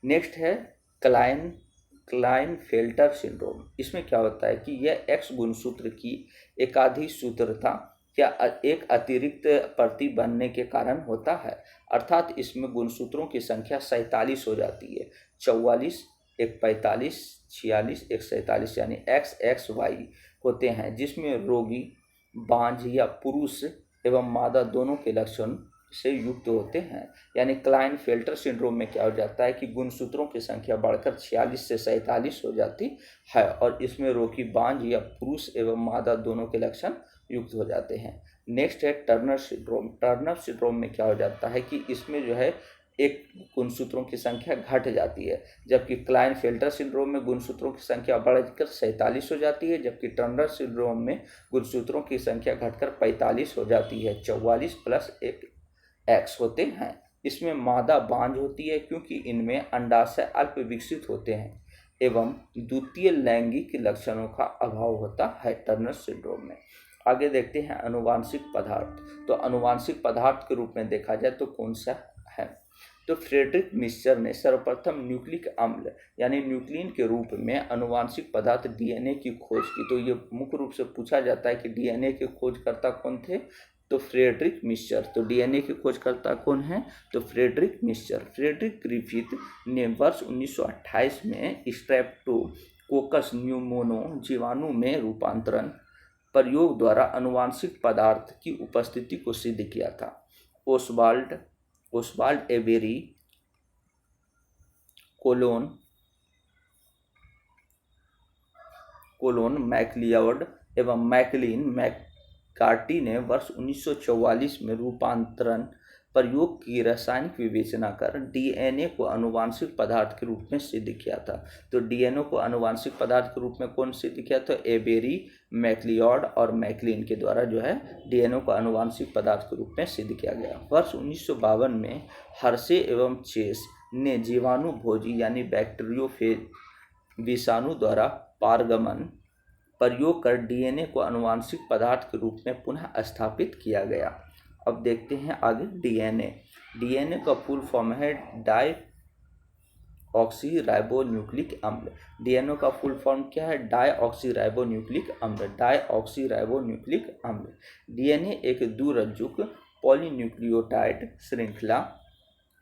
Speaker 1: नेक्स्ट है क्लाइनफेल्टर सिंड्रोम। इसमें क्या होता है कि यह एक्स गुणसूत्र की एकाधिसूत्रता या एक अतिरिक्त प्रति बनने के कारण होता है, अर्थात इसमें गुणसूत्रों की संख्या 47 हो जाती है। 44, एक 45, 46, एक 47 यानी XXY होते हैं, जिसमें रोगी बांझ या पुरुष एवं मादा दोनों के लक्षण से युक्त होते हैं। यानी क्लाइनफेल्टर सिंड्रोम में क्या हो जाता है कि गुणसूत्रों की संख्या बढ़कर 46 से 47 हो जाती है और इसमें रोगी बांझ या पुरुष एवं मादा दोनों के लक्षण युक्त हो जाते हैं। नेक्स्ट है टर्नर सिंड्रोम। टर्नर सिंड्रोम में क्या हो जाता है कि इसमें जो है एक गुणसूत्रों की संख्या घट जाती है, जबकि क्लाइनफेल्टर सिंड्रोम में गुणसूत्रों की संख्या बढ़कर 47 हो जाती है, जबकि टर्नर सिंड्रोम में गुणसूत्रों की संख्या घटकर 45 हो जाती है। 44 प्लस एक एक्स होते हैं। इसमें मादा बांझ होती है क्योंकि इनमें अंडाशय अल्प विकसित होते हैं एवं द्वितीय लैंगिक लक्षणों का अभाव होता है टर्नर सिंड्रोम में। आगे देखते हैं अनुवांशिक पदार्थ। तो अनुवांशिक पदार्थ के रूप में देखा जाए तो कौन सा है, तो फ्रेडरिक मिश्चर ने सर्वप्रथम न्यूक्लिक अम्ल यानी न्यूक्लिन के रूप में अनुवांशिक पदार्थ डीएनए की खोज की। तो ये मुख्य रूप से पूछा जाता है कि डीएनए के खोजकर्ता कौन थे, तो फ्रेडरिक मिश्चर। तो डीएनए के खोजकर्ता कौन है, तो फ्रेडरिक मिश्चर। फ्रेडरिक ग्रिफिथ ने वर्ष 1928 में स्ट्रेप्टोकोकस न्यूमोनो जीवाणु में रूपांतरण प्रयोग द्वारा अनुवांशिक पदार्थ की उपस्थिति को सिद्ध किया था। ओस्वाल्ड एबेरी, कोलोन मैकलियोड एवं मैकलिन मैककार्टी ने वर्ष 1944 में रूपांतरण प्रयोग की रासायनिक विवेचना कर डीएनए को अनुवांशिक पदार्थ के रूप में सिद्ध किया था। तो डीएनए को अनुवांशिक पदार्थ के रूप में कौन सिद्ध किया, तो एबेरी, मैकलियोड और मैकलिन के द्वारा जो है डीएनए को अनुवांशिक पदार्थ के रूप में सिद्ध किया गया। वर्ष 1952 में हर्शे एवं चेस ने जीवाणु भोजी यानी बैक्टीरियोफेज विषाणु द्वारा पारगमन प्रयोग कर डीएनए को अनुवांशिक पदार्थ के रूप में पुनः स्थापित किया गया। अब देखते हैं आगे डीएनए। डीएनए का फुल फॉर्म है डाईऑक्सीराइबोन्यूक्लिक अम्ल। डीएनए का फुल फॉर्म क्या है, डाईऑक्सीराइबोन्यूक्लिक अम्ल। डाईऑक्सीराइबोन्यूक्लिक अम्ल डीएनए एक द्विरज्जुक पॉलीन्यूक्लियोटाइड श्रृंखला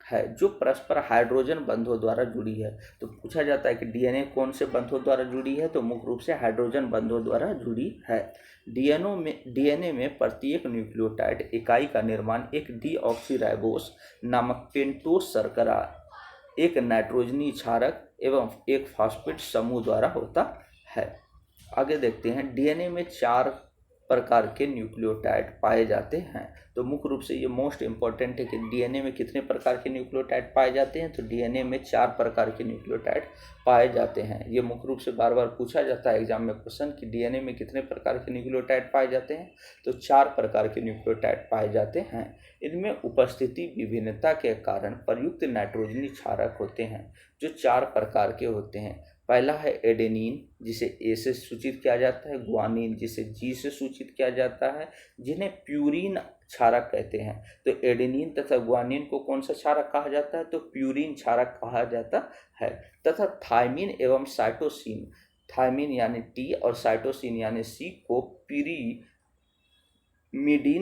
Speaker 1: है जो परस्पर हाइड्रोजन बंधों द्वारा जुड़ी है। तो पूछा जाता है कि डीएनए कौन से बंधों द्वारा जुड़ी है, तो मुख्य रूप से हाइड्रोजन बंधों द्वारा जुड़ी है। डीएनए में प्रत्येक न्यूक्लियोटाइड इकाई का निर्माण एक डीऑक्सीराइबोस नामक पेंटोस शर्करा, एक नाइट्रोजनी क्षारक एवं एक फॉस्फेट समूह द्वारा होता है। आगे देखते हैं डीएनए में 4 प्रकार के न्यूक्लियोटाइड पाए जाते हैं। तो मुख्य रूप से ये मोस्ट इंपॉर्टेंट है कि डीएनए में कितने प्रकार के न्यूक्लियोटाइड पाए जाते हैं, तो डीएनए में 4 प्रकार के न्यूक्लियोटाइड पाए जाते हैं। ये मुख्य रूप से बार बार पूछा जाता है एग्जाम में क्वेश्चन कि डीएनए में कितने प्रकार के न्यूक्लियोटाइड पाए जाते हैं, तो 4 प्रकार के न्यूक्लियोटाइड पाए जाते हैं। इनमें उपस्थिति विभिन्नता के कारण प्रयुक्त नाइट्रोजनी क्षारक होते हैं जो 4 प्रकार के होते हैं। पहला है एडेनिन जिसे ए से सूचित किया जाता है, ग्वानिन जिसे जी से सूचित किया जाता है, जिन्हें प्यूरिन क्षारक कहते हैं। तो एडेनिन तथा ग्वानिन को कौन सा क्षारक कहा जाता है, तो प्यूरिन क्षारक कहा जाता है। तथा थायमिन एवं साइटोसिन, थायमिन यानी टी और साइटोसिन यानी सी को पिरीमिडीन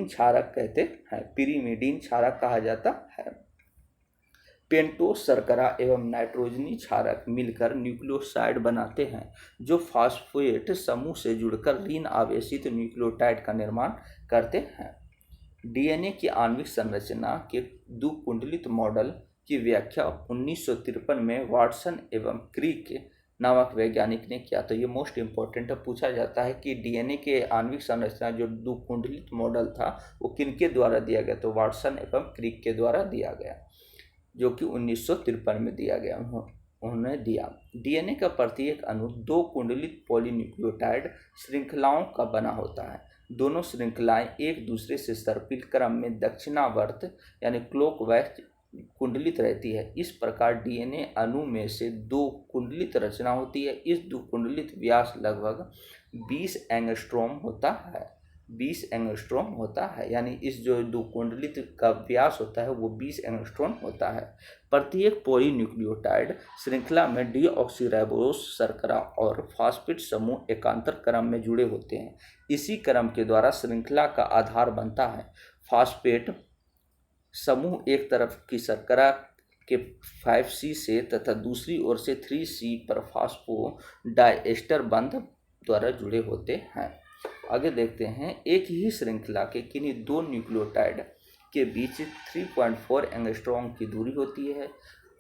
Speaker 1: क्षारक कहते हैं, पिरीमिडीन क्षारक कहा जाता है। पेंटोस शर्करा एवं नाइट्रोजनी क्षारक मिलकर न्यूक्लियोसाइड बनाते हैं जो फास्फेट समूह से जुड़कर लीन आवेशित न्यूक्लियोटाइड का निर्माण करते हैं। डीएनए की आणविक संरचना के 2 कुंडलित मॉडल की व्याख्या 1953 में वाटसन एवं क्रिक नामक वैज्ञानिक ने किया। तो ये मोस्ट इम्पोर्टेंट है, पूछा जाता है कि डीएनए के आणविक संरचना जो द्विकुंडलित मॉडल था वो किनके द्वारा दिया गया, तो वाटसन एवं क्रिक के द्वारा दिया गया, जो कि 1953 में दिया गया, उन्होंने दिया। डीएनए का प्रत्येक अणु दो कुंडलित पॉलीन्यूक्लियोटाइड श्रृंखलाओं का बना होता है। दोनों श्रृंखलाएं एक दूसरे से सर्पिल क्रम में दक्षिणावर्त यानी क्लॉकवाइज कुंडलित रहती है। इस प्रकार डीएनए अणु में से दो कुंडलित रचना होती है। इस दो कुंडलित व्यास लगभग 20 एंगस्ट्रॉम होता है। 20 एंगस्ट्रॉम होता है, यानी इस जो दो कुंडलित का व्यास होता है वो 20 एंगस्ट्रॉम होता है। प्रत्येक पॉलीन्यूक्लियोटाइड श्रृंखला में डीऑक्सीराइबोस शर्करा और फास्फेट समूह एकांतर क्रम में जुड़े होते हैं। इसी क्रम के द्वारा श्रृंखला का आधार बनता है। फास्फेट समूह एक तरफ की शर्करा के 5C से तथा दूसरी ओर से 3C पर फास्फोडाइएस्टर बंध द्वारा जुड़े होते हैं। आगे देखते हैं, एक ही श्रृंखला के किन्हीं दो न्यूक्लियोटाइड के बीच 3.4 एंगस्ट्रॉम की दूरी होती है।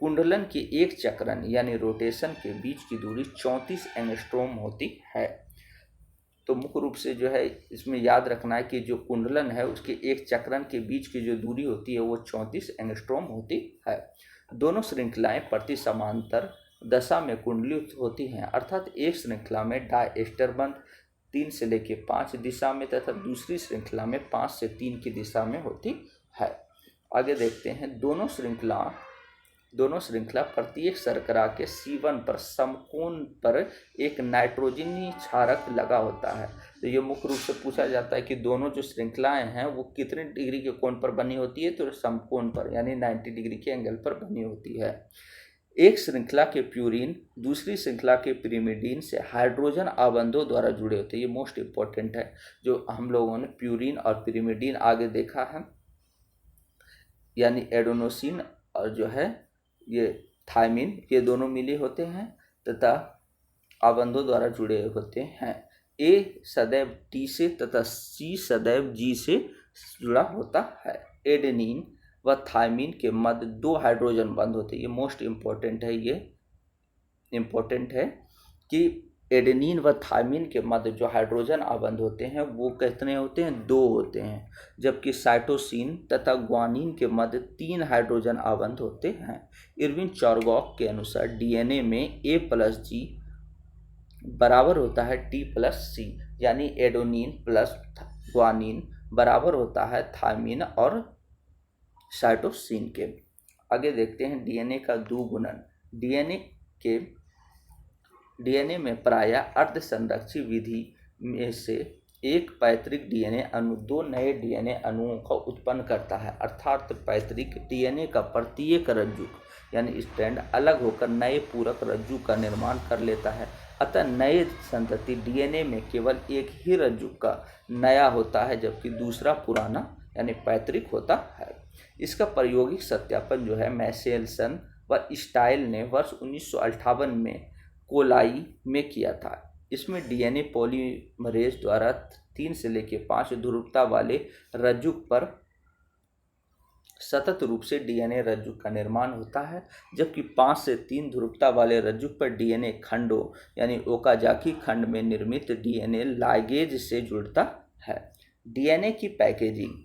Speaker 1: कुंडलन के एक चक्रण यानी रोटेशन के बीच की दूरी 34 एंगस्ट्रॉम होती है। तो मुख्य रूप से जो है इसमें याद रखना है कि जो कुंडलन है उसके एक चक्रण के बीच की जो दूरी होती है वो 34 एंगस्ट्रॉम होती है। दोनों श्रृंखलाएं प्रति समांतर दशा में कुंडलित होती हैं, अर्थात एक श्रृंखला में डायएस्टर बंध 3 से लेकर 5 दिशा में तथा दूसरी श्रृंखला में 5 से 3 की दिशा में होती है। आगे देखते हैं, दोनों श्रृंखला प्रत्येक शर्करा के C1 पर समकोण पर एक नाइट्रोजनी क्षारक लगा होता है। तो ये मुख्य रूप से पूछा जाता है कि दोनों जो श्रृंखलाएं हैं वो कितने डिग्री के कोण पर बनी होती है, तो समकोण पर यानी 90 डिग्री के एंगल पर बनी होती है। एक श्रृंखला के प्यूरिन दूसरी श्रृंखला के पिरिमिडीन से हाइड्रोजन आबंधों द्वारा जुड़े होते हैं। ये मोस्ट इम्पोर्टेंट है, जो हम लोगों ने प्यूरिन और पिरिमिडीन आगे देखा है, यानी एडेनोसिन और जो है ये थायमिन, ये दोनों मिले होते हैं तथा आबंधों द्वारा जुड़े होते हैं। ए सदैव टी से तथा सी सदैव जी से जुड़ा होता है। एडेनिन व थायमिन के मध्य 2 हाइड्रोजन बंध होते हैं। ये मोस्ट इम्पोर्टेंट है, ये इम्पोर्टेंट है कि एडेनिन व थायमिन के मध्य जो हाइड्रोजन आबंध होते हैं वो कितने होते हैं, 2 होते हैं, जबकि साइटोसिन तथा ग्वानिन के मध्य 3 हाइड्रोजन आबंध होते हैं। इरविन चौरगॉक के अनुसार डीएनए में A+G बराबर होता है T+C, यानी एडेनिन प्लस ग्वानिन बराबर होता है थायमिन और साइटोसिन के। आगे देखते हैं डीएनए का द्विगुणन। डीएनए में प्रायः अर्धसंरक्षी विधि में से एक पैतृक डीएनए अणु 2 नए डीएनए अणुओं को उत्पन्न करता है, अर्थात पैतृक डीएनए का प्रत्येक रज्जुक यानी स्ट्रैंड अलग होकर नए पूरक रज्जु का निर्माण कर लेता है। अतः नए संतति डीएनए में केवल एक ही रज्जुक का नया होता है, जबकि दूसरा पुराना यानी पैतृक होता है। इसका प्रायोगिक सत्यापन जो है मैसेल्सन व स्टाइल ने वर्ष 1958 में कोलाई में किया था। इसमें डीएनए पॉलीमरेज द्वारा 3 से लेकर 5 ध्रुवता वाले रज्जुक पर सतत रूप से डीएनए रज्जुक का निर्माण होता है, जबकि 5 से 3 ध्रुवता वाले रज्जुक पर डीएनए खंडों यानी ओकाजाकी खंड में निर्मित डीएनए लाइगेज से जुड़ता है। डीएनए की पैकेजिंग,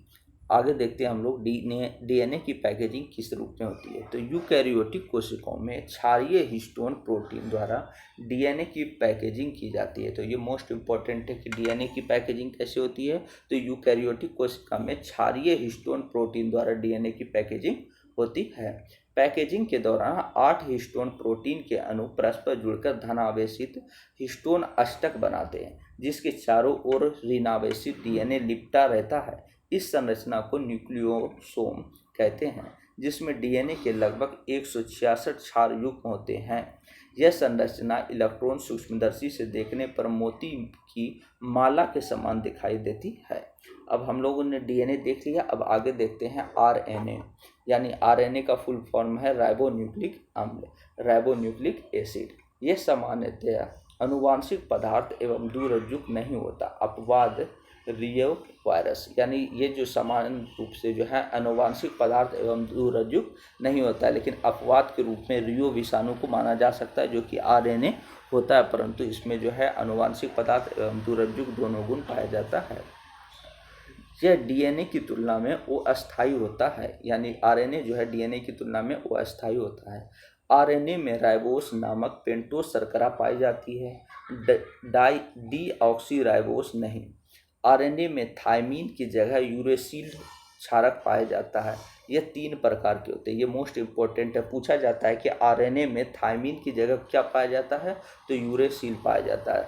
Speaker 1: आगे देखते हैं हम लोग डीएनए की पैकेजिंग किस रूप में होती है। तो यूकैरियोटिक कोशिकाओं में क्षारीय हिस्टोन प्रोटीन द्वारा डीएनए की पैकेजिंग की जाती है। तो ये मोस्ट इम्पॉर्टेंट है कि डीएनए की पैकेजिंग कैसे होती है। तो यूकैरियोटिक कोशिका में क्षारीय हिस्टोन प्रोटीन द्वारा डीएनए की पैकेजिंग होती है। पैकेजिंग के दौरान 8 हिस्टोन प्रोटीन के अणु परस्पर जुड़कर धनावेशित हिस्टोन अष्टक बनाते हैं, जिसके चारों ओर ऋणावेशित डीएनए लिपटा रहता है। इस संरचना को न्यूक्लियोसोम कहते हैं, जिसमें डीएनए के लगभग 166 क्षार युग्म होते हैं। यह संरचना इलेक्ट्रॉन सूक्ष्मदर्शी से देखने पर मोती की माला के समान दिखाई देती है। अब हम लोगों ने डीएनए देख लिया, अब आगे देखते हैं आरएनए, यानी आरएनए का फुल फॉर्म है राइबोन्यूक्लिक अम्ल, राइबोन्यूक्लिक एसिड। यह सामान्यतया अनुवांशिक पदार्थ एवं द्विरज्जुक नहीं होता। अपवाद रियो वायरस, यानी ये जो समान रूप से जो है आनुवांशिक पदार्थ एवं दूरयुक्त नहीं होता है, लेकिन अपवाद के रूप में रियो विषाणु को माना जा सकता है, जो कि आरएनए होता है, परंतु इसमें जो है आनुवांशिक पदार्थ एवं दूरयुक्त दोनों गुण पाया जाता है। यह डीएनए की तुलना में वो अस्थायी होता है, यानी आरएनए जो है डीएनए की तुलना में वो अस्थायी होता है। आरएनए में राइबोस नामक पेंटोस शर्करा पाई जाती है, डीऑक्सीराइबोस नहीं। आरएनए में थायमीन की जगह यूरेसिल क्षारक पाया जाता है। ये 3 प्रकार के होते हैं, ये मोस्ट इम्पोर्टेंट है। पूछा जाता है कि आरएनए में थायमीन की जगह क्या पाया जाता है, तो यूरेसिल पाया जाता है।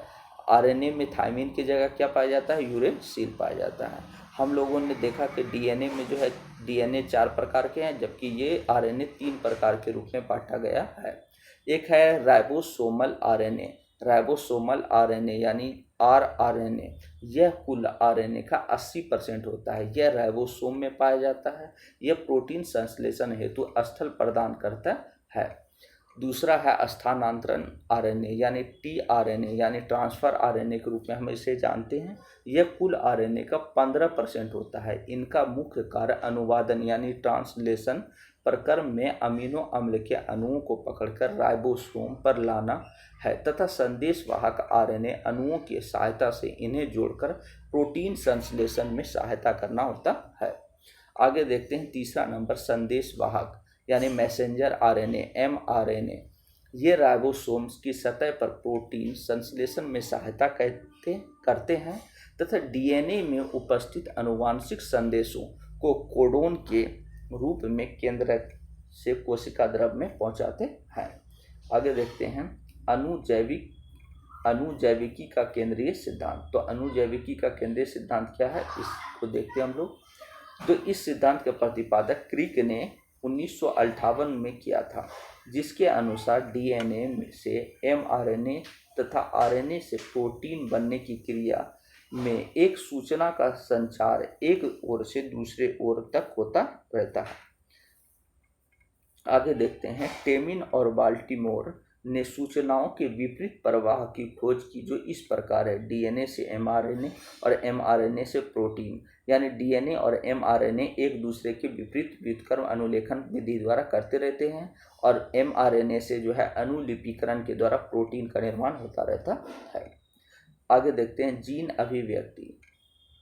Speaker 1: आरएनए में थायमीन की जगह क्या पाया जाता है, यूरेसिल पाया जाता है। हम लोगों ने देखा कि डीएनए में जो है डीएनए 4 प्रकार के हैं, जबकि ये आरएनए 3 प्रकार के रूप में बांटा गया है। एक है राइबोसोमल आरएनए। राइबोसोमल आरएनए यानी आरआरएनए, यह कुल आरएनए का 80% होता है। यह राइबोसोम में पाया जाता है। यह प्रोटीन संश्लेषण हेतु स्थल प्रदान करता है। दूसरा है स्थानांतरण आरएनए यानी टीआरएनए, यानी ट्रांसफर आरएनए के रूप में हम इसे जानते हैं। यह कुल आरएनए का 15% होता है। इनका मुख्य कार्य अनुवादन यानी ट्रांसलेशन प्रक्रम में अमीनो अम्ल के अणुओं को पकड़कर राइबोसोम पर लाना है तथा संदेश वाहक आरएनए अणुओं की सहायता से इन्हें जोड़कर प्रोटीन संश्लेषण में सहायता करना होता है। आगे देखते हैं तीसरा नंबर संदेश वाहक यानी मैसेंजर आरएनए एमआरएनए। ये राइबोसोम्स की सतह पर प्रोटीन संश्लेषण में सहायता करते हैं तथा डीएनए में उपस्थित आनुवांशिक संदेशों को कोडोन के रूप में केंद्रक से कोशिका द्रव में पहुंचाते हैं। आगे देखते हैं अणुजैविकी का केंद्रीय सिद्धांत। तो अणुजैविकी का केंद्रीय सिद्धांत क्या है, इसको देखते हैं हम लोग। तो इस सिद्धांत के प्रतिपादक क्रिक ने 1958 में किया था, जिसके अनुसार डीएनए से एमआरएनए तथा आरएनए से प्रोटीन बनने की क्रिया में एक सूचना का संचार एक ओर से दूसरे ओर तक होता रहता है। आगे देखते हैं टेमिन और बाल्टीमोर ने सूचनाओं के विपरीत प्रवाह की खोज की, जो इस प्रकार है। डीएनए से एमआरएनए और एमआरएनए से प्रोटीन, यानी डीएनए और एमआरएनए एक दूसरे के विपरीत व्युत्क्रम अनुलेखन विधि द्वारा करते रहते हैं और एमआरएनए से जो है अनुलिपिकरण के द्वारा प्रोटीन का निर्माण होता रहता है। आगे देखते हैं जीन अभिव्यक्ति।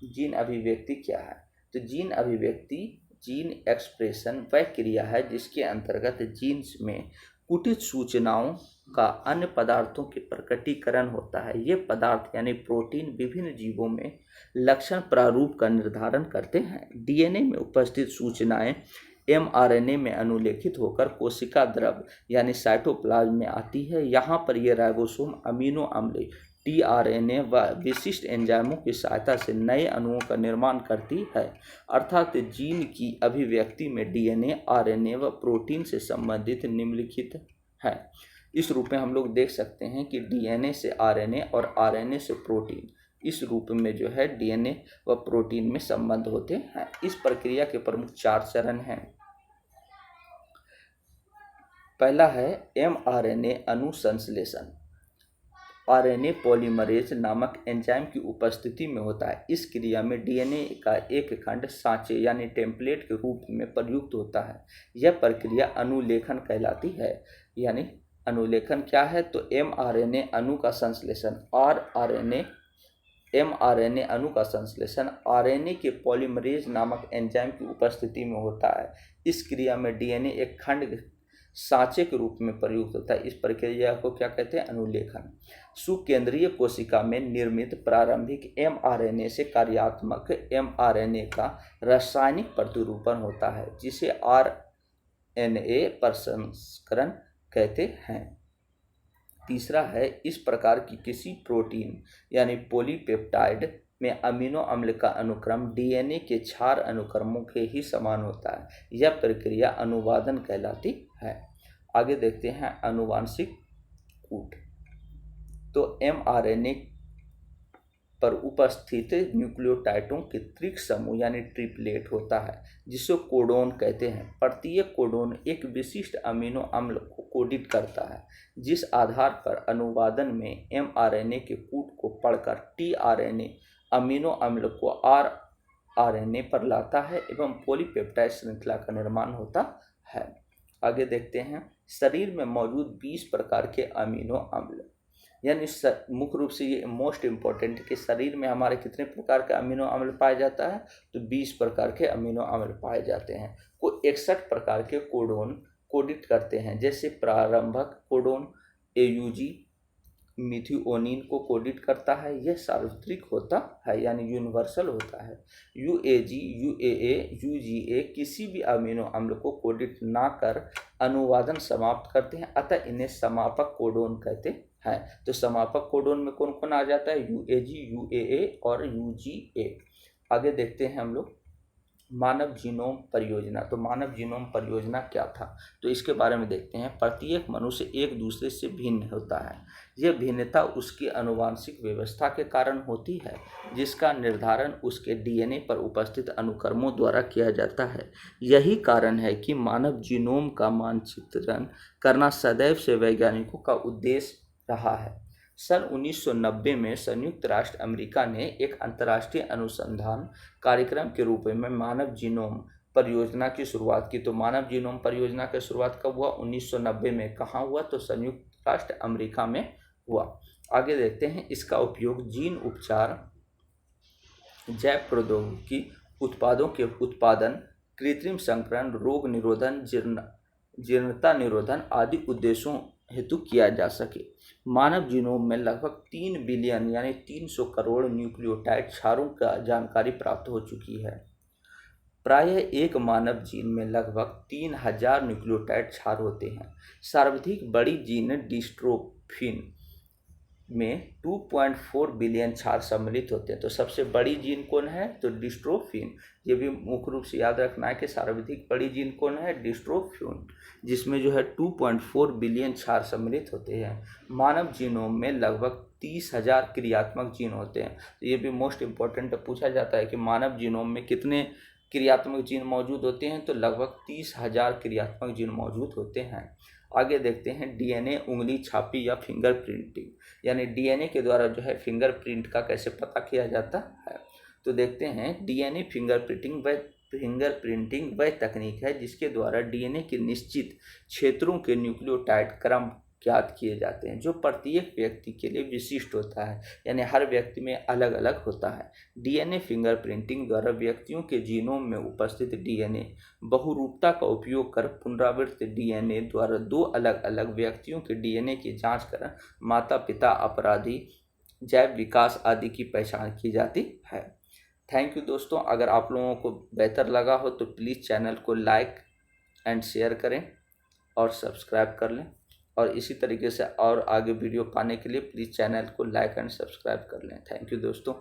Speaker 1: जीन अभिव्यक्ति क्या है, तो जीन अभिव्यक्ति जीन एक्सप्रेशन वह क्रिया है जिसके अंतर्गत जीन्स में कुटित सूचनाओं का अन्य पदार्थों के प्रकटीकरण होता है। ये पदार्थ यानी प्रोटीन विभिन्न जीवों में लक्षण प्रारूप का निर्धारण करते हैं। डीएनए में उपस्थित सूचनाएं एमआरएनए में अनुलेखित होकर कोशिका द्रव यानी साइटोप्लाज्म में आती है। यहाँ पर यह राइबोसोम अमीनो अम्ल टीआरएनए व विशिष्ट एंजाइमों की सहायता से नए अणुओं का निर्माण करती है। अर्थात जीन की अभिव्यक्ति में डीएनए, आरएनए व प्रोटीन से संबंधित निम्नलिखित है। इस रूप में हम लोग देख सकते हैं कि डीएनए से आरएनए और आरएनए से प्रोटीन, इस रूप में जो है डीएनए व प्रोटीन में संबंध होते हैं। इस प्रक्रिया के प्रमुख 4 चरण हैं। पहला है एमआरएनए अणु संश्लेषण। आरएनए पॉलीमरेज नामक एंजाइम की उपस्थिति में होता है। इस क्रिया में डीएनए का एक खंड सांचे यानी टेम्पलेट के रूप में प्रयुक्त होता है। यह प्रक्रिया अनुलेखन कहलाती है। यानी अनुलेखन क्या है, तो एमआरएनए अणु का संश्लेषण एमआरएनए अणु का संश्लेषण आरएनए के पॉलीमरेज नामक एंजाइम की उपस्थिति में होता है। इस क्रिया में डीएनए एक खंड सांचे के रूप में प्रयुक्त होता है। इस प्रक्रिया को क्या कहते हैं, अनुलेखन। सुकेंद्रीय कोशिका में निर्मित प्रारंभिक एमआरएनए से कार्यात्मक एमआरएनए का रासायनिक प्रतिरूपण होता है, जिसे आरएनए प्रसंस्करण कहते हैं। तीसरा है, इस प्रकार की किसी प्रोटीन यानी पॉलीपेप्टाइड में अमीनो अम्ल का अनुक्रम डीएनए के क्षार अनुक्रमों के ही समान होता है। यह प्रक्रिया अनुवादन कहलाती है। आगे देखते हैं आनुवांशिक कूट। तो एमआरएनए पर उपस्थित न्यूक्लियोटाइडों के त्रिक समूह यानी ट्रिपलेट होता है, जिसे कोडोन कहते हैं। प्रत्येक कोडोन एक विशिष्ट अमीनो अम्ल को कोडित करता है, जिस आधार पर अनुवादन में एमआरएनए के कूट को पढ़कर टीआरएनए अमीनो अम्ल को आरएनए पर लाता है एवं पॉलीपेप्टाइड श्रृंखला का निर्माण होता है। आगे देखते हैं, शरीर में मौजूद 20 प्रकार के अमीनो अम्ल, यानी मुख्य रूप से ये मोस्ट इम्पॉर्टेंट है कि शरीर में हमारे कितने प्रकार के अमीनो अम्ल पाया जाता है, तो 20 प्रकार के अमीनो अम्ल पाए जाते हैं। को 61 प्रकार के कोडोन कोडित करते हैं, जैसे प्रारंभक कोडोन AUG मिथिओनिन को कोडित करता है, यह सार्वत्रिक होता है यानी यूनिवर्सल होता है। UAG UAA UGA किसी भी अमीनो अम्ल को कोडित ना कर अनुवादन समाप्त करते हैं, अतः इन्हें समापक कोडोन कहते हैं। तो समापक कोडोन में कौन कौन आ जाता है, UAG UAA और UGA। आगे देखते हैं हम लोग मानव जीनोम परियोजना। तो मानव जीनोम परियोजना क्या था, तो इसके बारे में देखते हैं। प्रत्येक मनुष्य एक दूसरे से भिन्न होता है। यह भिन्नता उसकी आनुवंशिक व्यवस्था के कारण होती है, जिसका निर्धारण उसके DNA पर उपस्थित अनुक्रमों द्वारा किया जाता है। यही कारण है कि मानव जीनोम का मानचित्रण करना सदैव से वैज्ञानिकों का उद्देश्य रहा है। सन 1990 में संयुक्त राष्ट्र अमेरिका ने एक अंतर्राष्ट्रीय अनुसंधान कार्यक्रम के रूप में मानव जीनोम परियोजना की शुरुआत की। तो मानव जीनोम परियोजना की शुरुआत कब हुआ, 1990 में। कहाँ हुआ, तो संयुक्त राष्ट्र अमेरिका में हुआ। आगे देखते हैं, इसका उपयोग जीन उपचार, जैव प्रौद्योगिकी उत्पादों के उत्पादन, कृत्रिम संकरण, रोग निरोधन, जीर्णता निरोधन आदि उद्देश्यों हेतु किया जा सके। मानव जीनोम में लगभग 3 बिलियन यानी 300 करोड़ न्यूक्लियोटाइड क्षारों का जानकारी प्राप्त हो चुकी है। प्रायः एक मानव जीन में लगभग 3000 न्यूक्लियोटाइड क्षार होते हैं। सर्वाधिक बड़ी जीन डिस्ट्रोफिन में 2.4 बिलियन क्षार सम्मिलित होते हैं। तो सबसे बड़ी जीन कौन है, तो डिस्ट्रोफिन। ये भी मुख्य रूप से याद रखना है कि सर्वाधिक बड़ी जीन कौन है, डिस्ट्रोफिन, जिसमें जो है 2.4 बिलियन क्षार सम्मिलित होते हैं। मानव जीनोम में लगभग 30,000 क्रियात्मक जीन होते हैं। तो ये भी मोस्ट इम्पॉर्टेंट पूछा जाता है कि मानव जीनोम में कितने क्रियात्मक जीन मौजूद होते हैं, तो लगभग 30,000 क्रियात्मक जीन मौजूद होते हैं। आगे देखते हैं DNA उंगली छापी या फिंगरप्रिंटिंग, यानी DNA के द्वारा जो है फिंगरप्रिंट का कैसे पता किया जाता है। तो देखते हैं, DNA फिंगरप्रिंटिंग वह तकनीक है जिसके द्वारा DNA के निश्चित क्षेत्रों के न्यूक्लियोटाइड क्रम ज्ञात किए जाते हैं, जो प्रत्येक व्यक्ति के लिए विशिष्ट होता है, यानी हर व्यक्ति में अलग अलग होता है। DNA फिंगरप्रिंटिंग द्वारा व्यक्तियों के जीनोम में उपस्थित DNA बहुरूपता का उपयोग कर पुनरावृत्त DNA द्वारा 2 अलग अलग व्यक्तियों के DNA की जांच कर माता पिता, अपराधी, जैव विकास आदि की पहचान की जाती है। थैंक यू दोस्तों। अगर आप लोगों को बेहतर लगा हो तो प्लीज़ चैनल को लाइक एंड शेयर करें और सब्सक्राइब कर लें, और इसी तरीके से और आगे वीडियो पाने के लिए प्लीज़ चैनल को लाइक एंड सब्सक्राइब कर लें। थैंक यू दोस्तों।